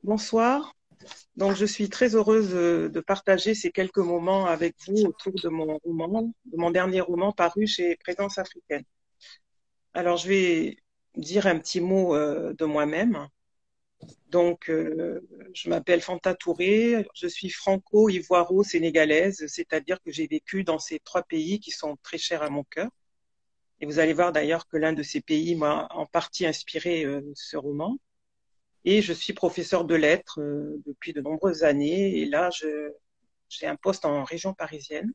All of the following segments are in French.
Bonsoir. Donc, je suis très heureuse de partager ces quelques moments avec vous autour de mon roman, de mon dernier roman paru chez Présence africaine. Alors, je vais dire un petit mot de moi-même. Donc, je m'appelle Fanta Touré, je suis franco-ivoiro-sénégalaise, c'est-à-dire que j'ai vécu dans ces trois pays qui sont très chers à mon cœur. Et vous allez voir d'ailleurs que l'un de ces pays m'a en partie inspiré ce roman. Et je suis professeur de lettres depuis de nombreuses années. Et là, j'ai un poste en région parisienne.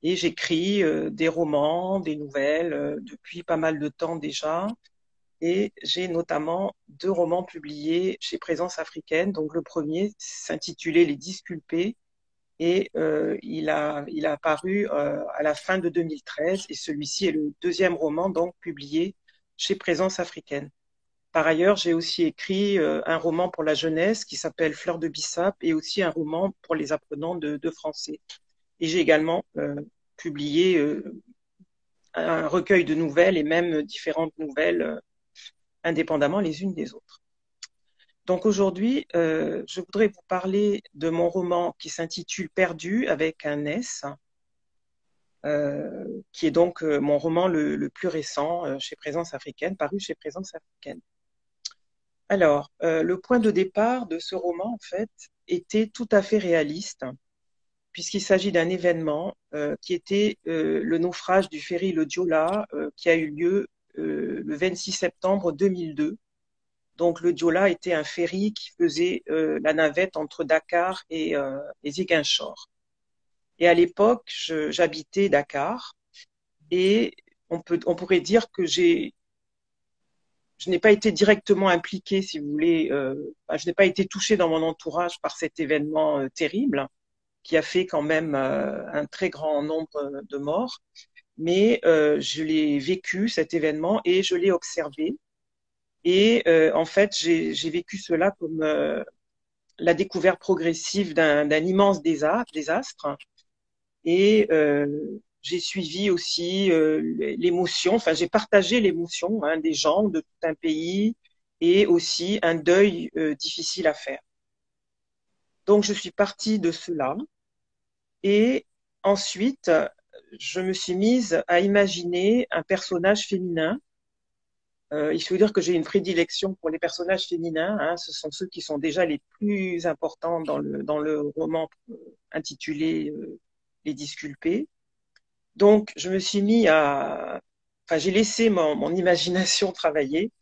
Et j'écris des romans, des nouvelles depuis pas mal de temps déjà. Et j'ai notamment deux romans publiés chez Présence africaine. Donc le premier s'intitulait Les Disculpés et il a apparu à la fin de 2013. Et celui-ci est le deuxième roman donc publié chez Présence africaine. Par ailleurs, j'ai aussi écrit un roman pour la jeunesse qui s'appelle Fleur de Bissap et aussi un roman pour les apprenants de français. Et j'ai également publié un recueil de nouvelles et même différentes nouvelles indépendamment les unes des autres. Donc aujourd'hui, je voudrais vous parler de mon roman qui s'intitule Perdu avec un S, qui est donc mon roman le plus récent chez Présence africaine, paru chez Présence africaine. Alors, le point de départ de ce roman, en fait, était tout à fait réaliste, puisqu'il s'agit d'un événement qui était le naufrage du ferry le Joola, qui a eu lieu le 26 septembre 2002. Donc, le Joola était un ferry qui faisait la navette entre Dakar et Ziguinchor. Et à l'époque, j'habitais Dakar, et on pourrait dire que je n'ai pas été directement impliquée, si vous voulez, je n'ai pas été touchée dans mon entourage par cet événement terrible qui a fait quand même un très grand nombre de morts. Mais je l'ai vécu, cet événement, et je l'ai observé. Et en fait, j'ai vécu cela comme la découverte progressive d'un immense désastre. Et j'ai suivi aussi l'émotion, enfin j'ai partagé l'émotion des gens de tout un pays et aussi un deuil difficile à faire. Donc je suis partie de cela et ensuite je me suis mise à imaginer un personnage féminin. Il faut dire que j'ai une prédilection pour les personnages féminins, hein, ce sont ceux qui sont déjà les plus importants dans le roman intitulé Les Disculpés. Donc, je me suis mis enfin, j'ai laissé mon imagination travailler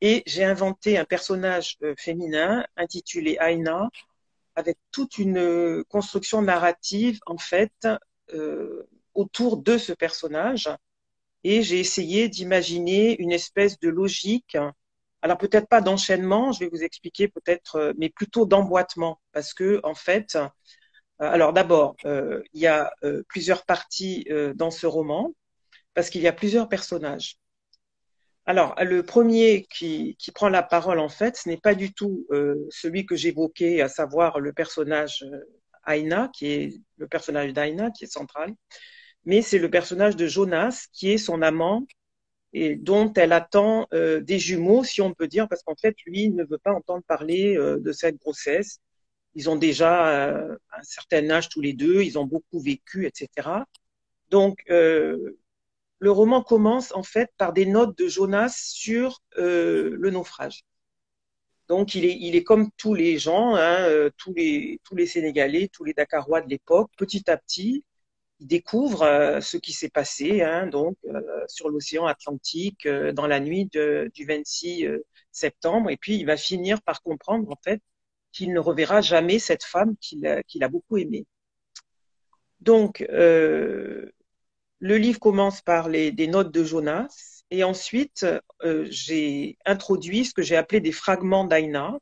et j'ai inventé un personnage féminin intitulé Aina avec toute une construction narrative, en fait, autour de ce personnage. Et j'ai essayé d'imaginer une espèce de logique. Alors, peut-être pas d'enchaînement, je vais vous expliquer peut-être, mais plutôt d'emboîtement. Parce que, en fait, alors d'abord, il y a plusieurs parties dans ce roman, parce qu'il y a plusieurs personnages. Alors, le premier qui prend la parole, en fait, ce n'est pas du tout celui que j'évoquais, à savoir le personnage Aina, qui est le personnage d'Aina, qui est central, mais c'est le personnage de Jonas, qui est son amant, et dont elle attend des jumeaux, si on peut dire, parce qu'en fait, lui ne veut pas entendre parler de cette grossesse. Ils ont déjà un certain âge tous les deux, ils ont beaucoup vécu, etc. Donc, le roman commence en fait par des notes de Jonas sur le naufrage. Donc, il est comme tous les gens, hein, tous les Sénégalais, tous les Dakarois de l'époque, petit à petit, il découvre ce qui s'est passé donc sur l'océan Atlantique dans la nuit du 26 septembre, et puis il va finir par comprendre en fait qu'il ne reverra jamais cette femme qu'il a beaucoup aimée. Donc, le livre commence par des notes de Jonas, et ensuite j'ai introduit ce que j'ai appelé des fragments d'Aina.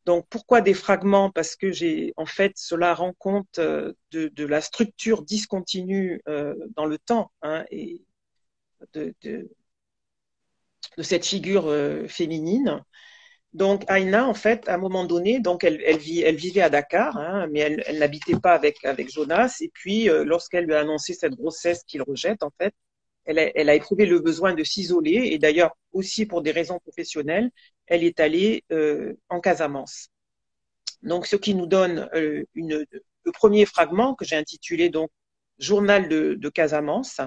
Donc, pourquoi des fragments? Parce que en fait, cela rend compte de la structure discontinue dans le temps, et de cette figure féminine. Donc, Aina, en fait, à un moment donné, donc elle vivait à Dakar, mais elle n'habitait pas avec Jonas. Et puis, lorsqu'elle lui a annoncé cette grossesse qu'il rejette, en fait, elle a éprouvé le besoin de s'isoler et d'ailleurs aussi pour des raisons professionnelles, elle est allée en Casamance. Donc, ce qui nous donne le premier fragment que j'ai intitulé donc Journal de Casamance.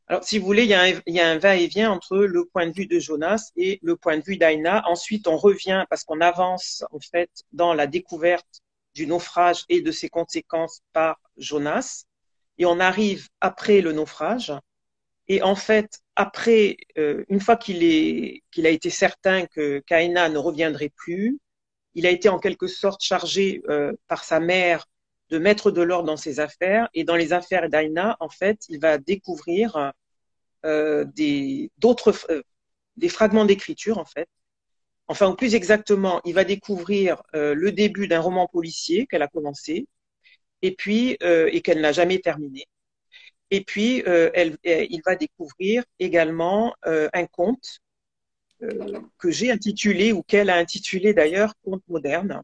Alors, si vous voulez, il y a un va-et-vient entre le point de vue de Jonas et le point de vue d'Aïna. Ensuite, on revient parce qu'on avance en fait dans la découverte du naufrage et de ses conséquences par Jonas. Et on arrive après le naufrage. Et en fait, après, une fois qu'il a été certain que qu'Aïna ne reviendrait plus, il a été en quelque sorte chargé par sa mère de mettre de l'ordre dans ses affaires. Et dans les affaires d'Aïna, en fait, il va découvrir des fragments d'écriture, en fait. Enfin, ou plus exactement, il va découvrir le début d'un roman policier qu'elle a commencé et puis et qu'elle n'a jamais terminé. Et puis, il va découvrir également un conte que j'ai intitulé, ou qu'elle a intitulé d'ailleurs, Conte moderne.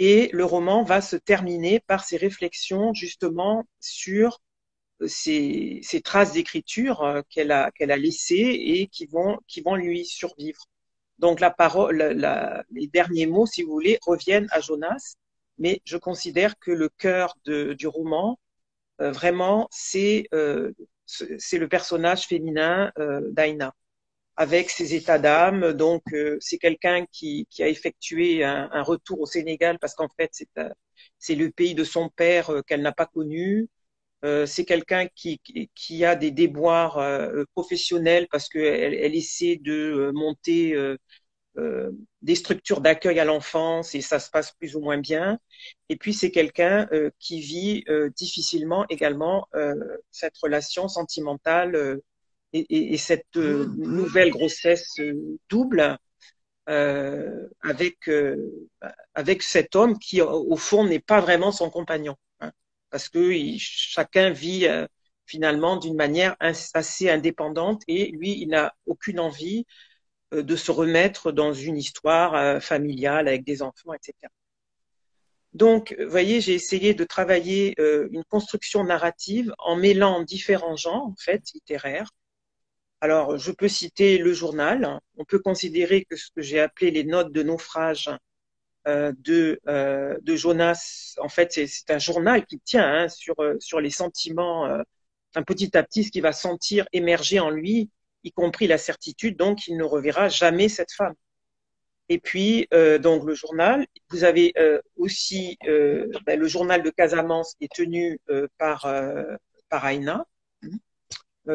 Et le roman va se terminer par ses réflexions justement sur ces traces d'écriture qu'elle a laissées et qui vont lui survivre. Donc la parole, les derniers mots, si vous voulez, reviennent à Jonas, mais je considère que le cœur du roman, vraiment, c'est le personnage féminin d'Aïna, avec ses états d'âme. Donc, c'est quelqu'un qui a effectué un retour au Sénégal parce qu'en fait, c'est le pays de son père qu'elle n'a pas connu. C'est quelqu'un qui a des déboires professionnels parce qu'elle essaie de monter des structures d'accueil à l'enfance et ça se passe plus ou moins bien. Et puis c'est quelqu'un qui vit difficilement également cette relation sentimentale et cette nouvelle grossesse double avec cet homme qui au fond n'est pas vraiment son compagnon, hein, parce que chacun vit finalement d'une manière assez indépendante et lui il n'a aucune envie de se remettre dans une histoire familiale avec des enfants, etc. Donc, vous voyez, j'ai essayé de travailler une construction narrative en mêlant différents genres, en fait, littéraires. Alors, je peux citer le journal. On peut considérer que ce que j'ai appelé les notes de naufrage de Jonas, en fait, c'est un journal qui tient hein, sur les sentiments, petit à petit, ce qu'il va sentir émerger en lui, y compris la certitude, donc il ne reverra jamais cette femme. Et puis, donc le journal, vous avez aussi le journal de Casamance qui est tenu par Aïna,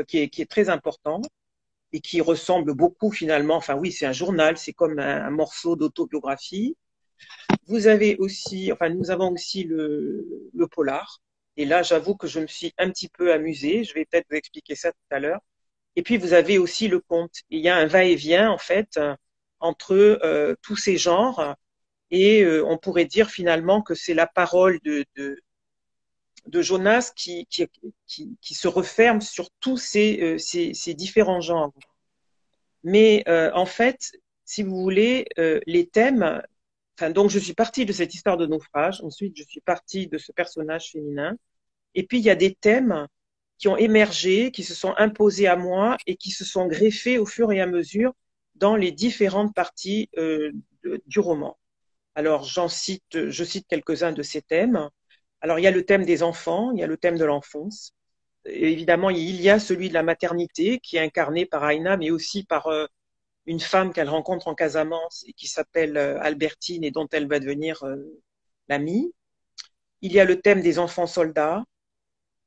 qui est très important et qui ressemble beaucoup finalement, enfin oui, c'est un journal, c'est comme un morceau d'autobiographie. Vous avez aussi, enfin nous avons aussi le polar. Et là, j'avoue que je me suis un petit peu amusée. Je vais peut-être vous expliquer ça tout à l'heure. Et puis, vous avez aussi le conte. Il y a un va-et-vient, en fait, entre tous ces genres. Et on pourrait dire finalement que c'est la parole de Jonas qui se referme sur tous ces différents genres. Mais en fait, si vous voulez, les thèmes, enfin, donc je suis partie de cette histoire de naufrage, ensuite je suis partie de ce personnage féminin, et puis il y a des thèmes qui ont émergé, qui se sont imposés à moi et qui se sont greffés au fur et à mesure dans les différentes parties du roman. Alors je cite quelques-uns de ces thèmes. Alors il y a le thème des enfants, il y a le thème de l'enfance. Et évidemment, il y a celui de la maternité qui est incarné par Aïna, mais aussi par une femme qu'elle rencontre en Casamance et qui s'appelle Albertine et dont elle va devenir l'amie. Il y a le thème des enfants soldats.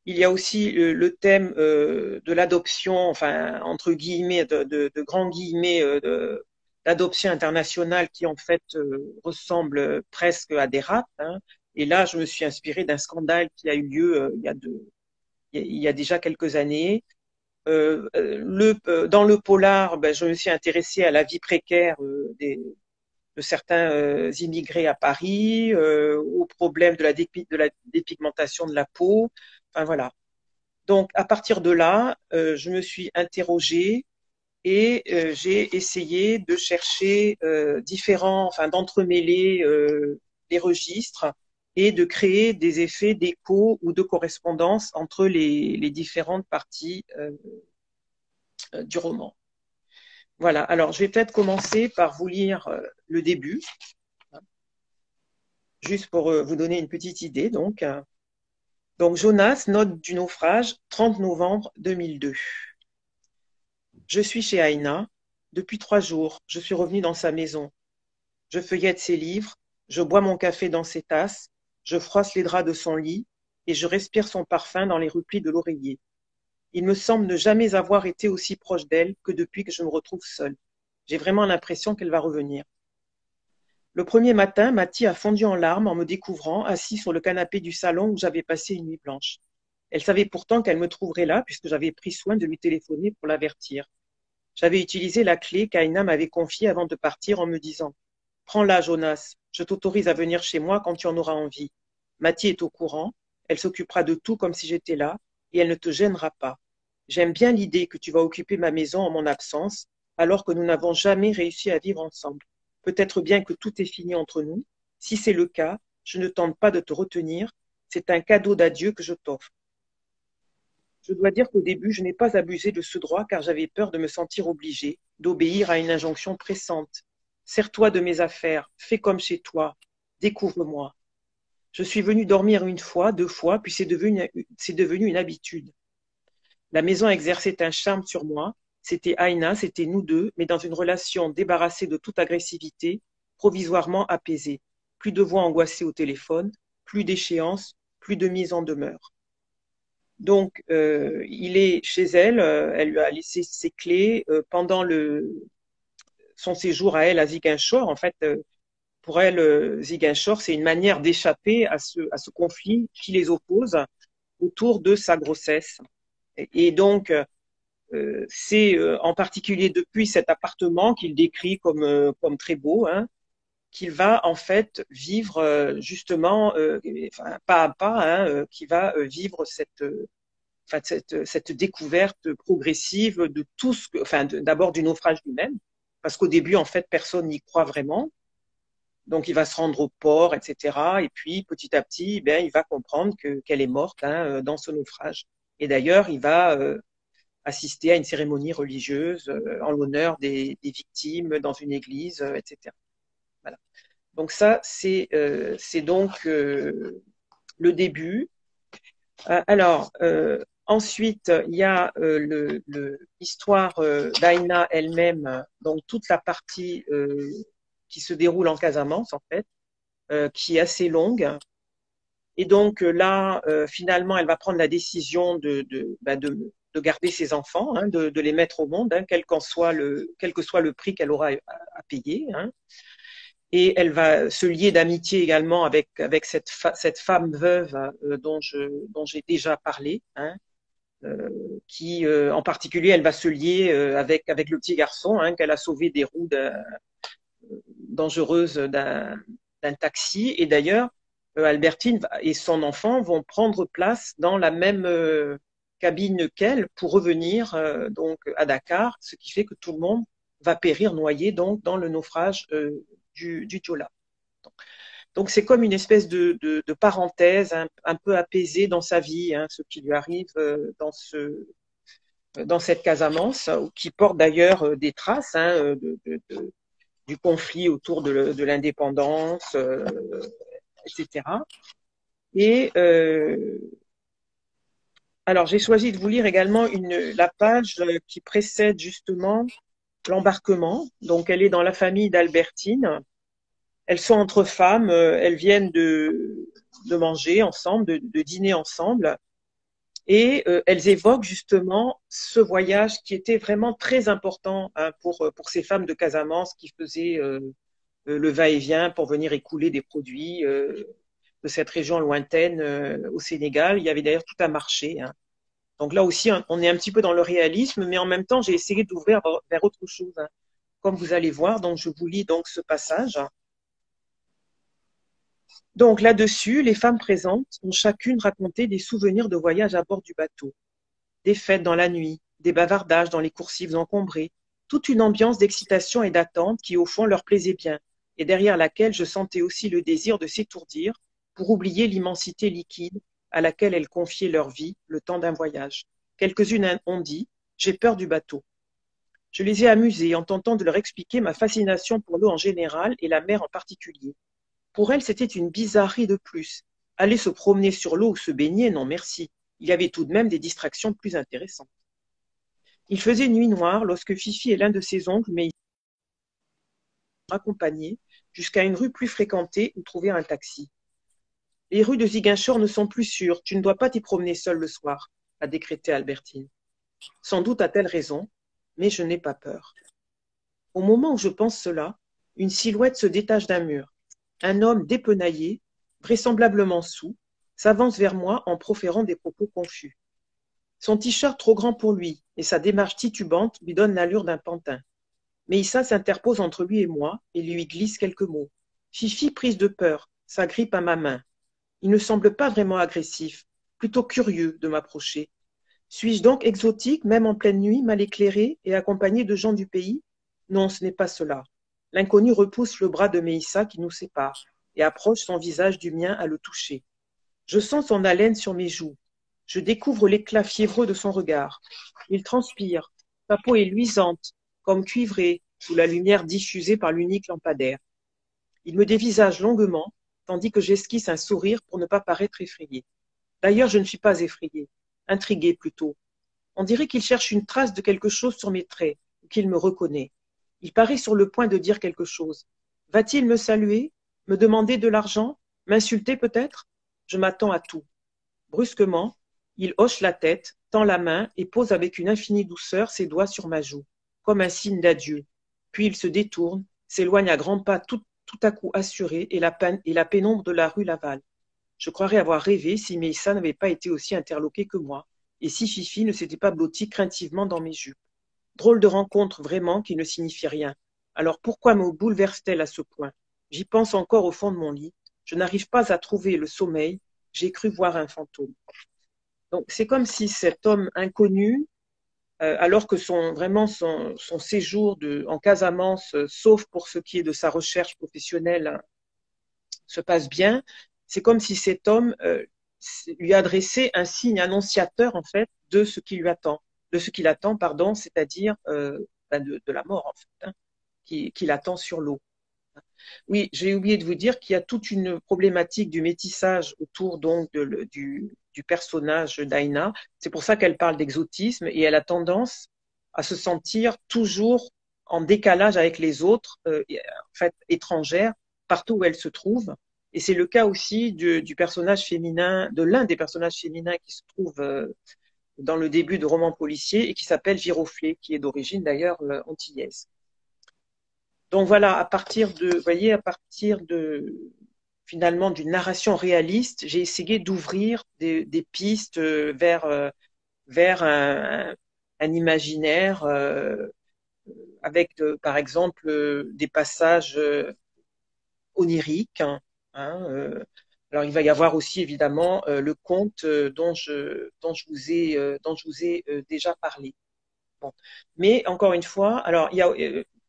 Il y a aussi le thème de l'adoption, enfin entre guillemets, de grands guillemets, d'adoption internationale qui en fait ressemble presque à des rapes. Hein. Et là, je me suis inspirée d'un scandale qui a eu lieu il y a déjà quelques années. Dans le polar, ben, je me suis intéressée à la vie précaire de certains immigrés à Paris, aux problèmes de la dépigmentation de la peau. Enfin voilà. Donc à partir de là, je me suis interrogée et j'ai essayé de chercher enfin d'entremêler les registres et de créer des effets d'écho ou de correspondance entre les différentes parties du roman. Voilà, alors je vais peut-être commencer par vous lire le début, juste pour vous donner une petite idée. Donc, Jonas, note du naufrage, 30 novembre 2002. Je suis chez Aina. Depuis 3 jours, je suis revenu dans sa maison. Je feuillette ses livres, je bois mon café dans ses tasses, je froisse les draps de son lit et je respire son parfum dans les replis de l'oreiller. Il me semble ne jamais avoir été aussi proche d'elle que depuis que je me retrouve seule. J'ai vraiment l'impression qu'elle va revenir. Le premier matin, Mathie a fondu en larmes en me découvrant assis sur le canapé du salon où j'avais passé une nuit blanche. Elle savait pourtant qu'elle me trouverait là puisque j'avais pris soin de lui téléphoner pour l'avertir. J'avais utilisé la clé qu'Aina m'avait confiée avant de partir en me disant « Prends-la, Jonas, je t'autorise à venir chez moi quand tu en auras envie. Mathie est au courant, elle s'occupera de tout comme si j'étais là et elle ne te gênera pas. J'aime bien l'idée que tu vas occuper ma maison en mon absence alors que nous n'avons jamais réussi à vivre ensemble. Peut-être bien que tout est fini entre nous. Si c'est le cas, je ne tente pas de te retenir. C'est un cadeau d'adieu que je t'offre. Je dois dire qu'au début, je n'ai pas abusé de ce droit car j'avais peur de me sentir obligée d'obéir à une injonction pressante. Sers-toi de mes affaires, fais comme chez toi, découvre-moi. Je suis venue dormir 1 fois, 2 fois, puis c'est devenu une habitude. La maison exerçait un charme sur moi. C'était Aina, c'était nous deux, mais dans une relation débarrassée de toute agressivité, provisoirement apaisée. Plus de voix angoissées au téléphone, plus d'échéances, plus de mise en demeure. Donc, il est chez elle, elle lui a laissé ses clés pendant son séjour à elle à Ziguinchor. En fait, pour elle, Ziguinchor, c'est une manière d'échapper à ce conflit qui les oppose autour de sa grossesse. Et donc, c'est en particulier depuis cet appartement qu'il décrit comme très beau, hein, qu'il va en fait vivre justement, enfin, pas à pas, hein, qu'il va vivre cette découverte progressive de tout ce que, enfin, d'abord du naufrage lui-même, parce qu'au début, en fait, personne n'y croit vraiment. Donc, il va se rendre au port, etc. Et puis, petit à petit, ben, il va comprendre qu'elle est morte hein, dans ce naufrage. Et d'ailleurs, il va assister à une cérémonie religieuse en l'honneur des victimes dans une église, etc. Voilà. Donc ça, c'est donc le début. Alors, ensuite, il y a l'histoire d'Aina elle-même, donc toute la partie qui se déroule en Casamance, en fait, qui est assez longue. Et donc là, finalement, elle va prendre la décision de garder ses enfants, hein, de les mettre au monde, hein, quel que soit le prix qu'elle aura à payer. Hein. Et elle va se lier d'amitié également avec cette femme veuve dont j'ai déjà parlé, hein, qui, en particulier, elle va se lier avec le petit garçon hein, qu'elle a sauvé des roues dangereuses d'un taxi. Et d'ailleurs, Albertine et son enfant vont prendre place dans la même cabine qu'elle pour revenir donc à Dakar, ce qui fait que tout le monde va périr noyé donc dans le naufrage du Joola. Donc c'est comme une espèce de parenthèse un peu apaisée dans sa vie, hein, ce qui lui arrive dans cette Casamance, qui porte d'ailleurs des traces hein, du conflit autour de l'indépendance, etc. Et alors j'ai choisi de vous lire également la page qui précède justement l'embarquement. Donc elle est dans la famille d'Albertine. Elles sont entre femmes, elles viennent de manger ensemble, de dîner ensemble. Et elles évoquent justement ce voyage qui était vraiment très important hein, pour ces femmes de Casamance qui faisaient le va-et-vient pour venir écouler des produits de cette région lointaine au Sénégal. Il y avait d'ailleurs tout un marché. Hein. Donc là aussi, on est un petit peu dans le réalisme, mais en même temps, j'ai essayé d'ouvrir vers autre chose. Hein. Comme vous allez voir, donc je vous lis donc ce passage. Donc là-dessus, les femmes présentes ont chacune raconté des souvenirs de voyage à bord du bateau, des fêtes dans la nuit, des bavardages dans les coursives encombrées, toute une ambiance d'excitation et d'attente qui au fond leur plaisait bien, et derrière laquelle je sentais aussi le désir de s'étourdir pour oublier l'immensité liquide à laquelle elles confiaient leur vie le temps d'un voyage. Quelques-unes ont dit « J'ai peur du bateau ». Je les ai amusées en tentant de leur expliquer ma fascination pour l'eau en général et la mer en particulier. Pour elles, c'était une bizarrerie de plus. Aller se promener sur l'eau ou se baigner, non merci. Il y avait tout de même des distractions plus intéressantes. Il faisait nuit noire lorsque Fifi et l'un de ses oncles m'ont accompagnés jusqu'à une rue plus fréquentée où trouver un taxi. Les rues de Ziguinchor ne sont plus sûres, tu ne dois pas t'y promener seul le soir, a décrété Albertine. Sans doute a-t-elle raison, mais je n'ai pas peur. Au moment où je pense cela, une silhouette se détache d'un mur. Un homme dépenaillé, vraisemblablement saoul, s'avance vers moi en proférant des propos confus. Son t-shirt trop grand pour lui et sa démarche titubante lui donnent l'allure d'un pantin. Meïssa s'interpose entre lui et moi et lui glisse quelques mots. Fifi, prise de peur, s'agrippe à ma main. Il ne semble pas vraiment agressif, plutôt curieux de m'approcher. Suis-je donc exotique, même en pleine nuit, mal éclairée et accompagnée de gens du pays? Non, ce n'est pas cela. L'inconnu repousse le bras de Meïssa qui nous sépare et approche son visage du mien à le toucher. Je sens son haleine sur mes joues. Je découvre l'éclat fiévreux de son regard. Il transpire. Sa peau est luisante, comme cuivrée, sous la lumière diffusée par l'unique lampadaire. Il me dévisage longuement, tandis que j'esquisse un sourire pour ne pas paraître effrayée. D'ailleurs, je ne suis pas effrayée, intriguée plutôt. On dirait qu'il cherche une trace de quelque chose sur mes traits, ou qu'il me reconnaît. Il paraît sur le point de dire quelque chose. Va-t-il me saluer, me demander de l'argent, m'insulter peut-être? Je m'attends à tout. Brusquement, il hoche la tête, tend la main et pose avec une infinie douceur ses doigts sur ma joue, comme un signe d'adieu. Puis il se détourne, s'éloigne à grands pas tout à coup assuré et la pénombre de la rue Laval. Je croirais avoir rêvé si Meïssa n'avait pas été aussi interloquée que moi, et si Fifi ne s'était pas blottie craintivement dans mes jupes. Drôle de rencontre vraiment qui ne signifie rien. Alors pourquoi me bouleverse-t-elle à ce point? J'y pense encore au fond de mon lit. Je n'arrive pas à trouver le sommeil. J'ai cru voir un fantôme. Donc c'est comme si cet homme inconnu, alors que son séjour en Casamance, sauf pour ce qui est de sa recherche professionnelle, hein, se passe bien, c'est comme si cet homme lui adressait un signe annonciateur en fait de ce qui lui attend, de ce qu'il attend, pardon, c'est-à-dire de la mort en fait, hein, qui l'attend sur l'eau. Oui, j'ai oublié de vous dire qu'il y a toute une problématique du métissage autour donc du personnage d'Aïna. C'est pour ça qu'elle parle d'exotisme et elle a tendance à se sentir toujours en décalage avec les autres, en fait étrangères, partout où elle se trouve. Et c'est le cas aussi du personnage féminin, de l'un des personnages féminins qui se trouve dans le début de romans policiers et qui s'appelle Viroflée, qui est d'origine d'ailleurs antillaise. Donc voilà, vous voyez, à partir de finalement d'une narration réaliste, j'ai essayé d'ouvrir des pistes vers un imaginaire avec, par exemple, des passages oniriques. Alors il va y avoir aussi évidemment le conte dont je vous ai déjà parlé. Bon. Mais encore une fois, alors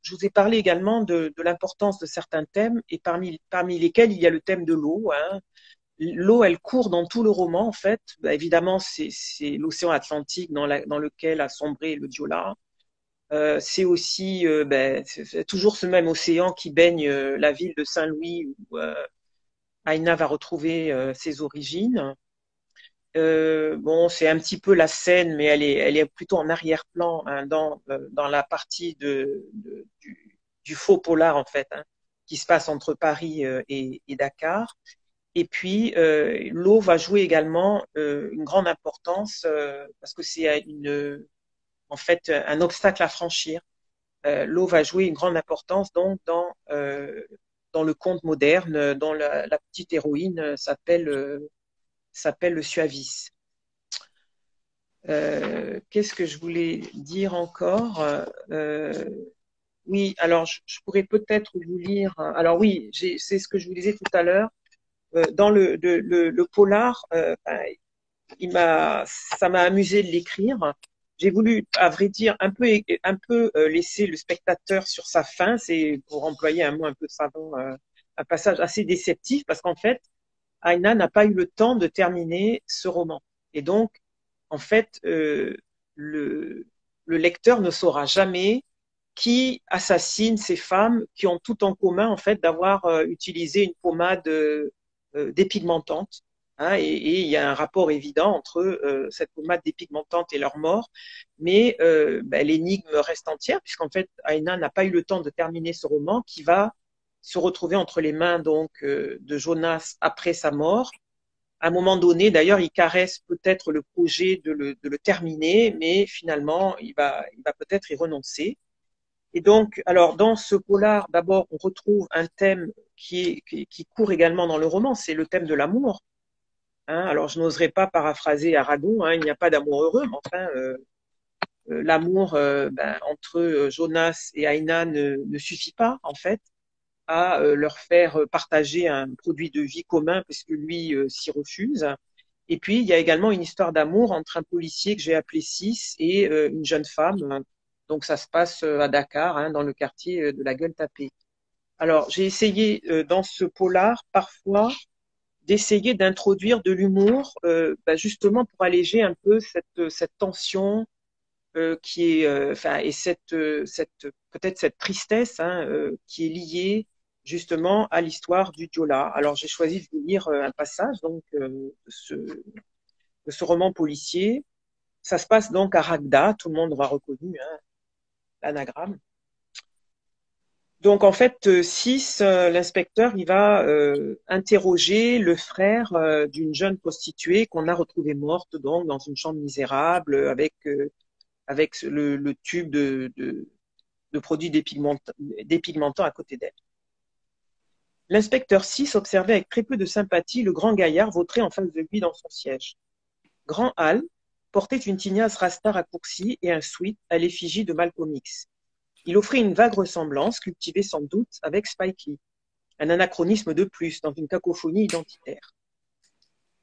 je vous ai parlé également de l'importance de certains thèmes et parmi lesquels il y a le thème de l'eau. Hein. L'eau, elle court dans tout le roman en fait. Bah, évidemment, c'est l'océan Atlantique dans lequel a sombré le Diola. C'est aussi c'est toujours ce même océan qui baigne la ville de Saint-Louis où Aïna va retrouver ses origines. Bon, c'est un petit peu la scène, mais elle est plutôt en arrière-plan hein, dans la partie du faux polar en fait, hein, qui se passe entre Paris et Dakar. Et puis l'eau va jouer également une grande importance parce que c'est en fait un obstacle à franchir. L'eau va jouer une grande importance donc dans le conte moderne, dont la petite héroïne s'appelle le Suavis. Qu'est-ce que je voulais dire encore oui, alors je pourrais peut-être vous lire. Alors oui, c'est ce que je vous disais tout à l'heure. Dans le polar, ça m'a amusé de l'écrire. J'ai voulu, à vrai dire, un peu laisser le spectateur sur sa faim. C'est pour employer un mot un peu savant, un passage assez déceptif parce qu'en fait, Aina n'a pas eu le temps de terminer ce roman. Et donc, en fait, le, le lecteur ne saura jamais qui assassine ces femmes qui ont tout en commun, en fait, d'avoir utilisé une pommade dépigmentante. Hein, et il y a un rapport évident entre cette pommade dépigmentante et leur mort. Mais l'énigme reste entière, puisqu'en fait, Aina n'a pas eu le temps de terminer ce roman qui va se retrouver entre les mains donc de Jonas après sa mort. À un moment donné, d'ailleurs, il caresse peut-être le projet de le terminer, mais finalement, il va peut-être y renoncer. Et donc, alors, dans ce polar, d'abord, on retrouve un thème qui court également dans le roman, c'est le thème de l'amour. Hein, alors, je n'oserais pas paraphraser Aragon, hein, il n'y a pas d'amour heureux, mais enfin, l'amour entre Jonas et Aina ne suffit pas, en fait, à leur faire partager un produit de vie commun, puisque lui s'y refuse. Et puis, il y a également une histoire d'amour entre un policier que j'ai appelé Sis et une jeune femme. Donc, ça se passe à Dakar, hein, dans le quartier de la Gueule Tapée. Alors, j'ai essayé dans ce polar, parfois, d'essayer d'introduire de l'humour, justement pour alléger un peu cette tension qui est, et peut-être cette tristesse hein, qui est liée justement à l'histoire du Diola. Alors j'ai choisi de vous lire un passage donc de ce roman policier. Ça se passe donc à Ragda, tout le monde aura reconnu hein, l'anagramme. Donc en fait, Sis, l'inspecteur, il va interroger le frère d'une jeune prostituée qu'on a retrouvée morte donc dans une chambre misérable avec le tube de produits dépigmentants à côté d'elle. L'inspecteur Sis observait avec très peu de sympathie le grand gaillard vautré en face de lui dans son siège. Grand Hal portait une tignasse rasta raccourcie et un sweat à l'effigie de Malcolm X. Il offrait une vague ressemblance, cultivée sans doute, avec Spike Lee. Un anachronisme de plus dans une cacophonie identitaire.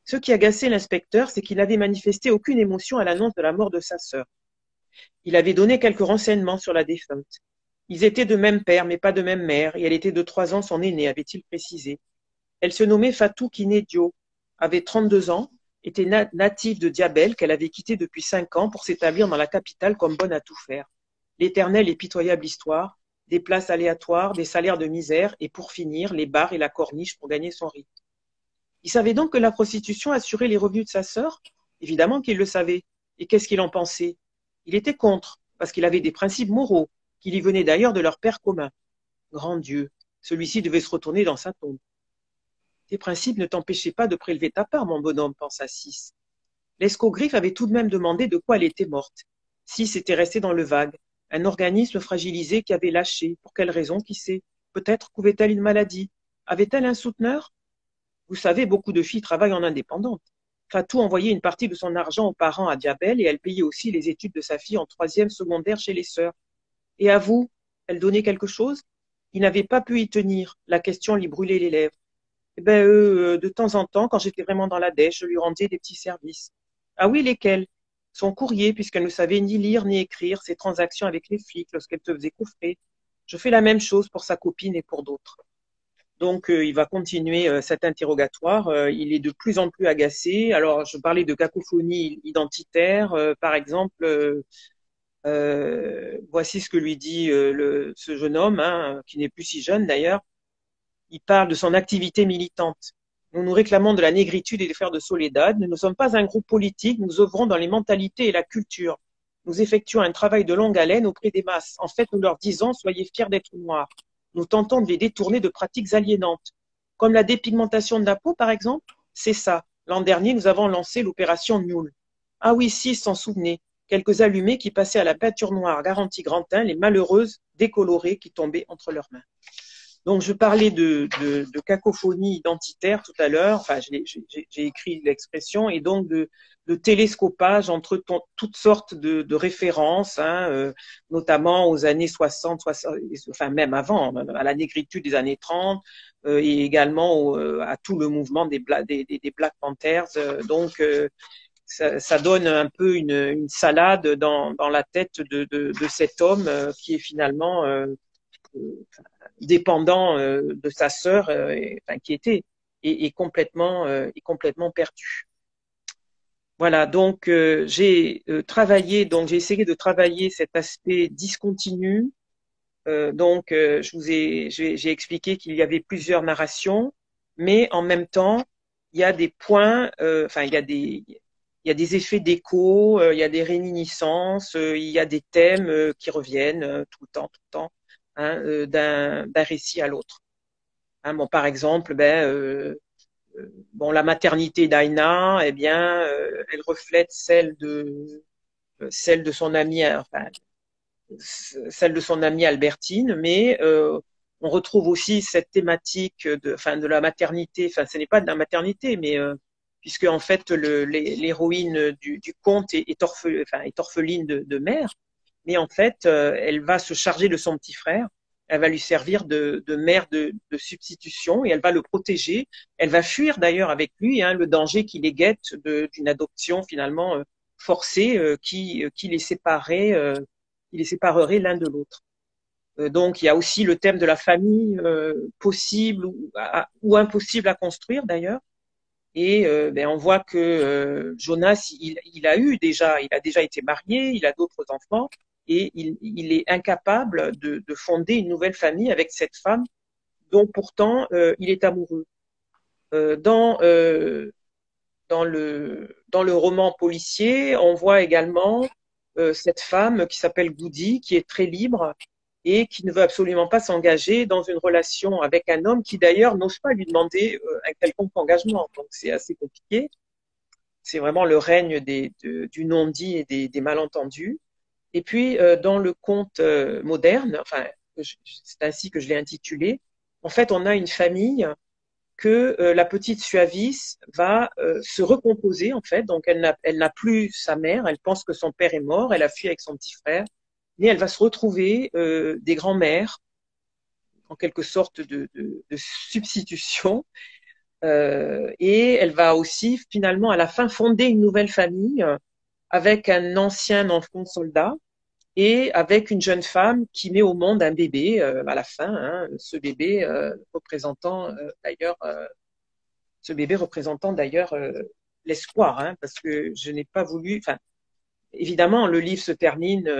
Ce qui agaçait l'inspecteur, c'est qu'il n'avait manifesté aucune émotion à l'annonce de la mort de sa sœur. Il avait donné quelques renseignements sur la défunte. Ils étaient de même père, mais pas de même mère, et elle était de 3 ans son aînée, avait-il précisé. Elle se nommait Fatou Kiné-Dio, avait 32 ans, était native de Diabel, qu'elle avait quitté depuis 5 ans pour s'établir dans la capitale comme bonne à tout faire. L'éternelle et pitoyable histoire, des places aléatoires, des salaires de misère, et pour finir, les bars et la corniche pour gagner son rythme. Il savait donc que la prostitution assurait les revenus de sa sœur? Évidemment qu'il le savait. Et qu'est-ce qu'il en pensait? Il était contre, parce qu'il avait des principes moraux, qui lui venaient d'ailleurs de leur père commun. Grand Dieu, celui-ci devait se retourner dans sa tombe. Tes principes ne t'empêchaient pas de prélever ta part, mon bonhomme, pensa Sis. L'escogriffe avait tout de même demandé de quoi elle était morte. Sis était resté dans le vague. Un organisme fragilisé qui avait lâché. Pour quelle raison, qui sait? Peut-être couvait-elle une maladie. Avait-elle un souteneur? Vous savez, beaucoup de filles travaillent en indépendante. Fatou envoyait une partie de son argent aux parents à Diabel et elle payait aussi les études de sa fille en 3e secondaire chez les sœurs. Et à vous, elle donnait quelque chose? Il n'avait pas pu y tenir. La question lui brûlait les lèvres. Eh ben, de temps en temps, quand j'étais vraiment dans la dèche, je lui rendais des petits services. Ah oui, lesquels? Son courrier, puisqu'elle ne savait ni lire ni écrire, ses transactions avec les flics lorsqu'elle se faisait coffrer. Je fais la même chose pour sa copine et pour d'autres. Donc, il va continuer cet interrogatoire. Il est de plus en plus agacé. Alors, je parlais de cacophonie identitaire. Par exemple, voici ce que lui dit ce jeune homme, hein, qui n'est plus si jeune d'ailleurs. Il parle de son activité militante. Nous nous réclamons de la négritude et des frères de Soledad. Nous ne sommes pas un groupe politique. Nous œuvrons dans les mentalités et la culture. Nous effectuons un travail de longue haleine auprès des masses. En fait, nous leur disons, soyez fiers d'être noirs. Nous tentons de les détourner de pratiques aliénantes. Comme la dépigmentation de la peau, par exemple. C'est ça. L'an dernier, nous avons lancé l'opération Mule. Ah oui, si, s'en souvenez. Quelques allumés qui passaient à la peinture noire garantie Grantin, les malheureuses décolorées qui tombaient entre leurs mains. Donc, je parlais de cacophonie identitaire tout à l'heure. Enfin, j'ai écrit l'expression et donc de télescopage entre toutes sortes de références, hein, notamment aux années 60, enfin même avant, à la négritude des années 30, et également à tout le mouvement des Black Panthers. Donc, ça donne un peu une salade dans la tête de cet homme qui est finalement dépendant de sa sœur, enfin, qui était est complètement perdu. Voilà, donc j'ai essayé de travailler cet aspect discontinu. J'ai expliqué qu'il y avait plusieurs narrations, mais en même temps, il y a des points, il y a des effets d'écho, il y a des réminiscences, il y a des thèmes qui reviennent tout le temps, hein, d'un récit à l'autre. Hein, bon, par exemple, bon, la maternité d'Aina, eh bien, elle reflète celle de son amie, enfin, celle de son amie Albertine, mais on retrouve aussi cette thématique de la maternité. Enfin, ce n'est pas de la maternité, mais puisque en fait l'héroïne du conte est orpheline de mère, mais en fait elle va se charger de son petit frère. Elle va lui servir de mère de substitution et elle va le protéger. Elle va fuir d'ailleurs avec lui hein, le danger qui les guette d'une adoption finalement forcée qui les séparerait l'un de l'autre. Donc il y a aussi le thème de la famille possible ou impossible à construire d'ailleurs. Et on voit que Jonas, il a déjà été marié, il a d'autres enfants, et il est incapable de fonder une nouvelle famille avec cette femme dont pourtant il est amoureux. Euh, dans euh, dans le roman policier, on voit également cette femme qui s'appelle Goody, qui est très libre et qui ne veut absolument pas s'engager dans une relation avec un homme qui d'ailleurs n'ose pas lui demander un quelconque engagement. Donc c'est assez compliqué. C'est vraiment le règne du non-dit et des malentendus. Et puis dans le conte moderne, enfin c'est ainsi que je l'ai intitulé, en fait on a une famille que la petite Suavis va se recomposer en fait. Donc elle n'a plus sa mère, elle pense que son père est mort, elle a fui avec son petit frère, mais elle va se retrouver des grands-mères, en quelque sorte de substitution, et elle va aussi finalement à la fin fonder une nouvelle famille avec un ancien enfant soldat et avec une jeune femme qui met au monde un bébé à la fin, hein, ce bébé représentant d'ailleurs l'espoir, hein, parce que je n'ai pas voulu. Enfin, évidemment, le livre se termine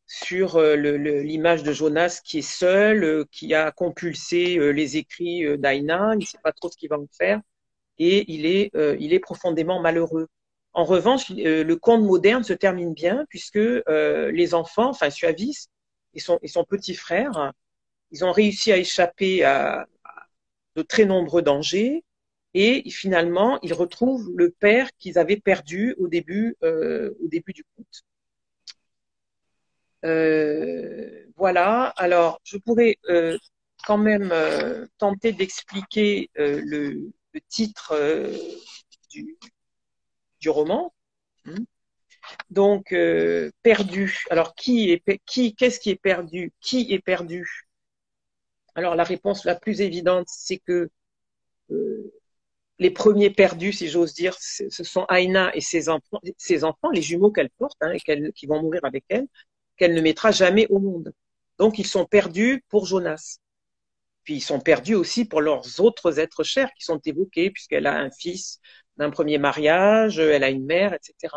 sur l'image de Jonas qui est seul, qui a compulsé les écrits d'Aina, il ne sait pas trop ce qu'il va en faire, et il est profondément malheureux. En revanche, le conte moderne se termine bien puisque les enfants, enfin Suavis et son petit frère, ils ont réussi à échapper à de très nombreux dangers et finalement ils retrouvent le père qu'ils avaient perdu au début du conte. Voilà. Alors je pourrais quand même tenter d'expliquer le titre du, du roman. Donc perdu. Alors qu'est-ce qui est perdu? Qui est perdu? Alors la réponse la plus évidente, c'est que les premiers perdus, si j'ose dire, ce sont Aina et ses enfants, les jumeaux qu'elle porte hein, et qui vont mourir avec elle, qu'elle ne mettra jamais au monde. Donc ils sont perdus pour Jonas. Puis ils sont perdus aussi pour leurs autres êtres chers qui sont évoqués, puisqu'elle a un fils d'un premier mariage, elle a une mère, etc.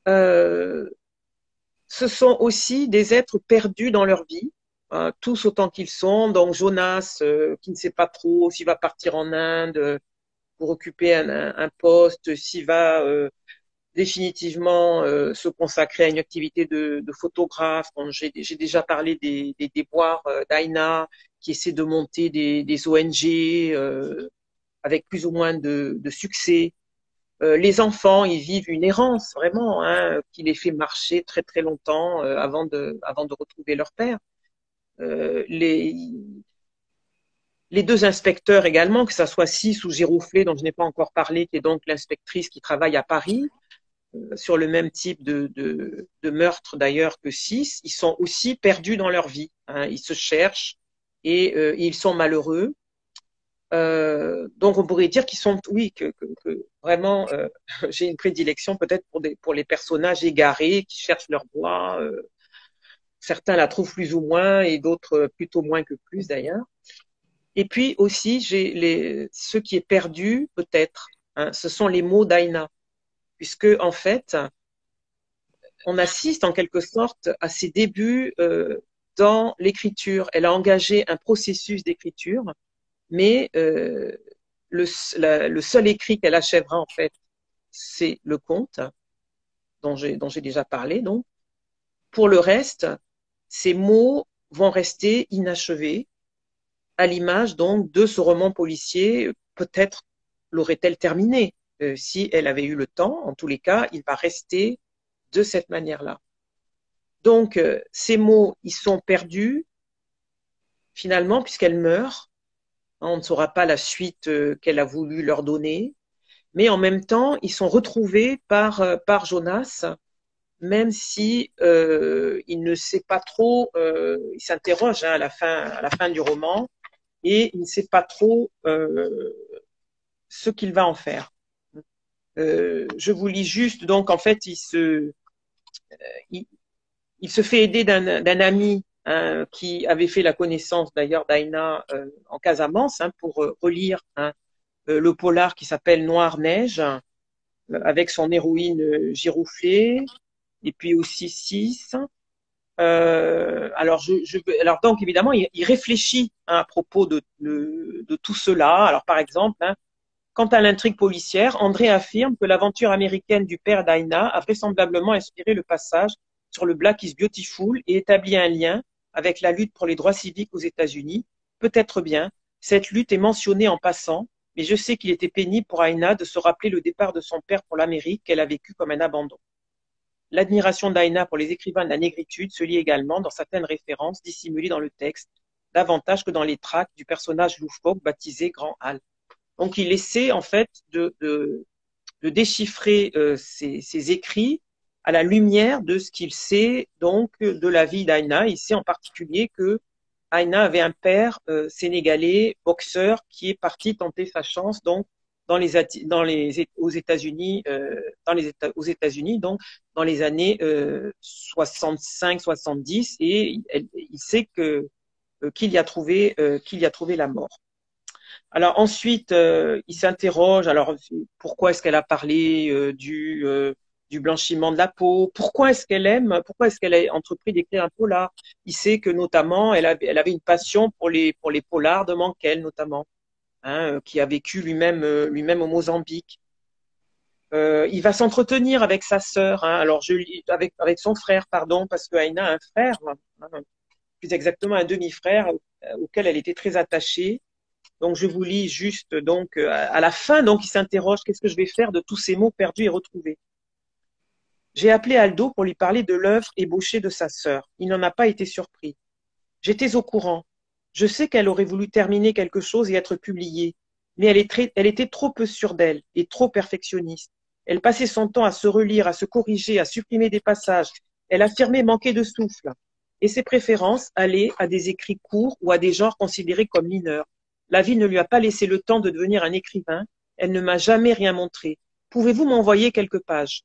Euh, Ce sont aussi des êtres perdus dans leur vie, tous autant qu'ils sont. Donc Jonas, qui ne sait pas trop s'il va partir en Inde pour occuper un poste, s'il va définitivement se consacrer à une activité de photographe. Bon, j'ai déjà parlé des déboires d'Aina qui essaie de monter des ONG avec plus ou moins de succès. Les enfants, ils vivent une errance vraiment, hein, qui les fait marcher très très longtemps avant de retrouver leur père. Euh, les, les deux inspecteurs également, que ça soit Sis ou Giroflée, dont je n'ai pas encore parlé, qui est donc l'inspectrice qui travaille à Paris, sur le même type de meurtre d'ailleurs que Sis, ils sont aussi perdus dans leur vie. Hein, ils se cherchent et ils sont malheureux. Donc on pourrait dire qu'ils sont, oui, que vraiment, j'ai une prédilection peut-être pour les personnages égarés qui cherchent leur voie. Certains la trouvent plus ou moins et d'autres plutôt moins que plus d'ailleurs. Et puis aussi, ce qui est perdu, peut-être, hein, ce sont les mots d'Aïna, puisque en fait, on assiste en quelque sorte à ses débuts dans l'écriture. Elle a engagé un processus d'écriture, mais le seul écrit qu'elle achèvera en fait, c'est le conte dont j'ai déjà parlé. Donc, pour le reste, ces mots vont rester inachevés, à l'image donc de ce roman policier. Peut-être l'aurait-elle terminé si elle avait eu le temps. En tous les cas, il va rester de cette manière-là. Donc, ces mots, ils sont perdus finalement puisqu'elle meurt. On ne saura pas la suite qu'elle a voulu leur donner, mais en même temps, ils sont retrouvés par Jonas, même si il ne sait pas trop, il s'interroge hein, à la fin du roman, et il ne sait pas trop ce qu'il va en faire. Je vous lis juste, donc en fait, il, il se fait aider d'un ami hein, qui avait fait la connaissance d'ailleurs d'Aïna en Casamance hein, pour relire hein, le polar qui s'appelle Noir Neige avec son héroïne Girouflée et puis aussi Six. Alors donc évidemment il réfléchit hein, à propos de tout cela. Alors par exemple, hein, quant à l'intrigue policière, André affirme que l'aventure américaine du père d'Aïna a vraisemblablement inspiré le passage sur le Black is Beautiful et établi un lien avec la lutte pour les droits civiques aux États-Unis. Peut-être bien, cette lutte est mentionnée en passant, mais je sais qu'il était pénible pour Aïna de se rappeler le départ de son père pour l'Amérique qu'elle a vécu comme un abandon. L'admiration d'Aïna pour les écrivains de la négritude se lit également dans certaines références dissimulées dans le texte, davantage que dans les tracts du personnage loufoque baptisé Grand Hal. Donc il essaie en fait de déchiffrer ses écrits à la lumière de ce qu'il sait donc de la vie d'Aïna. Il sait en particulier que Aïna avait un père sénégalais, boxeur, qui est parti tenter sa chance donc aux États-Unis, aux États-Unis donc dans les années 65-70 et il sait qu'il y a trouvé la mort. Alors ensuite, il s'interroge. Alors pourquoi est-ce qu'elle a parlé du blanchiment de la peau? Pourquoi est-ce qu'elle a entrepris d'écrire un polar? Il sait que notamment, elle avait une passion pour les polars de Mankel notamment, hein, qui a vécu lui-même au Mozambique. Il va s'entretenir avec sa sœur. Hein, alors avec son frère, pardon, parce que Aïna a un frère, hein, plus exactement un demi-frère auquel elle était très attachée. Donc je vous lis juste donc à la fin donc il s'interroge qu'est-ce que je vais faire de tous ces mots perdus et retrouvés. J'ai appelé Aldo pour lui parler de l'œuvre ébauchée de sa sœur. Il n'en a pas été surpris. J'étais au courant. Je sais qu'elle aurait voulu terminer quelque chose et être publiée, mais elle était trop peu sûre d'elle et trop perfectionniste. Elle passait son temps à se relire, à se corriger, à supprimer des passages. Elle affirmait manquer de souffle. Et ses préférences allaient à des écrits courts ou à des genres considérés comme mineurs. La vie ne lui a pas laissé le temps de devenir un écrivain. Elle ne m'a jamais rien montré. Pouvez-vous m'envoyer quelques pages?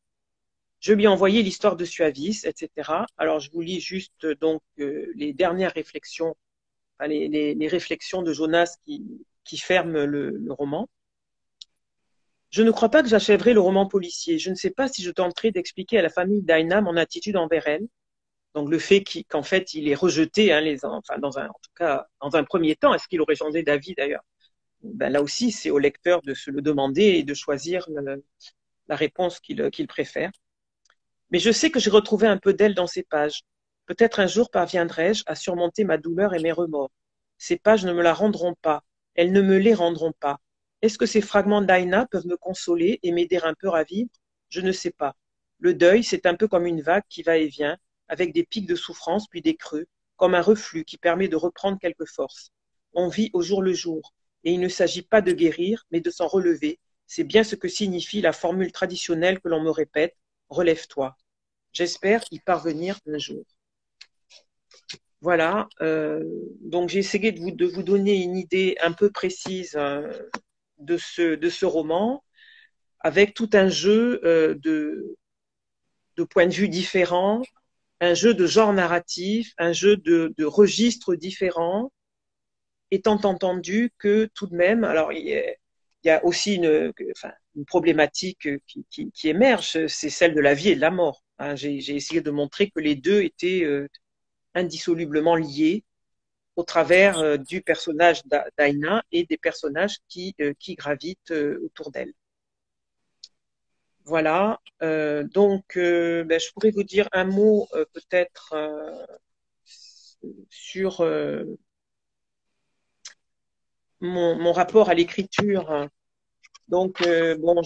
Je lui ai envoyé l'histoire de Suavis, etc. Alors, je vous lis juste donc les dernières réflexions, enfin, les réflexions de Jonas qui ferment le roman. Je ne crois pas que j'achèverai le roman policier. Je ne sais pas si je tenterai d'expliquer à la famille d'Aïna mon attitude envers elle. Donc le fait qu'en fait il est rejeté, hein, enfin en tout cas dans un premier temps, est-ce qu'il aurait changé d'avis d'ailleurs? Ben, là aussi, c'est au lecteur de se le demander et de choisir la réponse qu'il préfère. Mais je sais que j'ai retrouvé un peu d'elle dans ces pages. Peut-être un jour parviendrai-je à surmonter ma douleur et mes remords. Ces pages ne me la rendront pas. Elles ne me les rendront pas. Est-ce que ces fragments d'Aïna peuvent me consoler et m'aider un peu à vivre? Je ne sais pas. Le deuil, c'est un peu comme une vague qui va et vient, avec des pics de souffrance puis des creux, comme un reflux qui permet de reprendre quelque force. On vit au jour le jour, et il ne s'agit pas de guérir, mais de s'en relever. C'est bien ce que signifie la formule traditionnelle que l'on me répète, relève-toi. J'espère y parvenir un jour. Voilà, donc j'ai essayé de vous donner une idée un peu précise de ce roman, avec tout un jeu de points de vue différents, un jeu de genre narratif, un jeu de registres différents, étant entendu que tout de même, alors il y a aussi une problématique qui émerge, c'est celle de la vie et de la mort. Hein. J'ai essayé de montrer que les deux étaient indissolublement liés au travers du personnage d'Aina et des personnages qui gravitent autour d'elle. Voilà. Donc, ben, je pourrais vous dire un mot peut-être sur mon rapport à l'écriture. Donc, bon,